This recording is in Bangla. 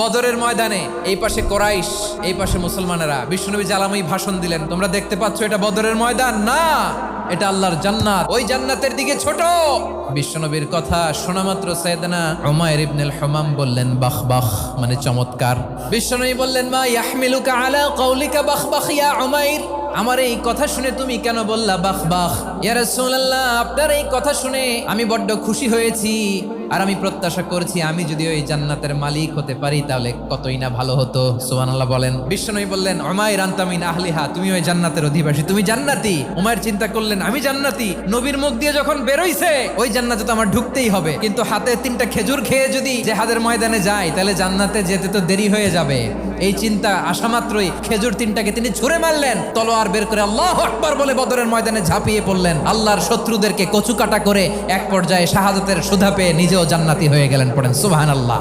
বদরের ময়দানে এই পাশে কোরাইশ, এই পাশে মুসলমানেরা। বিশ্বনবী জ্বালাময়ী ভাষণ দিলেন, তোমরা দেখতে পাচ্ছ এটা বদরের ময়দান না, এটা আল্লাহর জান্নাত, ওই জান্নাতের দিকে ছোট। বিশ্বনবীর কথা শোনা মাত্র সাইয়েদনা উমাইর ইবনুল হুমাম বললেন বাখ বাখ, মানে চমৎকার। বিশ্বনবী বললেন মা ইয়াহমিলুকা আলা কওলিকা বাখ বাখ ইয়া উমাইর, আমার এই কথা শুনে তুমি কেন বললা বাখ বাখ? ইয়া রাসূলুল্লাহ, আপনার এই কথা শুনে আমি বড্ড খুশি হয়েছি, আর আমি প্রত্যাশা করছি আমি যদি ওই জান্নাতের মালিক হতে পারি তাহলে কতই না ভালো হতো। সুবহানাল্লাহ বলেন। বিশ্বনবী বললেন উমাইর আনতা মিন আহলিহা, তুমি ওই জান্নাতের অধিবাসী, তুমি জান্নাতি। উমাইর চিন্তা করলেন আমি জান্নাতি, নবীর মুখ দিয়ে যখন বেরোইছে ওই জান্নাতে তো আমার ঢুকতেই হবে, কিন্তু হাতে 3টা খেজুর খেয়ে যদি জিহাদের ময়দানে যাই তাহলে জান্নাতে যেতে তো দেরি হয়ে যাবে। এই চিন্তা আসা মাত্রই খেজুর 3টাকে তিনি ছুঁড়ে মারলেন, তলোয়ার বের করে আল্লাহু আকবার বলে বদরের ময়দানে ঝাঁপিয়ে পড়লেন। আল্লাহর শত্রুদেরকে কচুকাটা করে এক পর্যায়ে শাহাদাতের সুধা পেয়ে নিজেও জান্নাতি হয়ে গেলেন। পড়েন সুবহানাল্লাহ।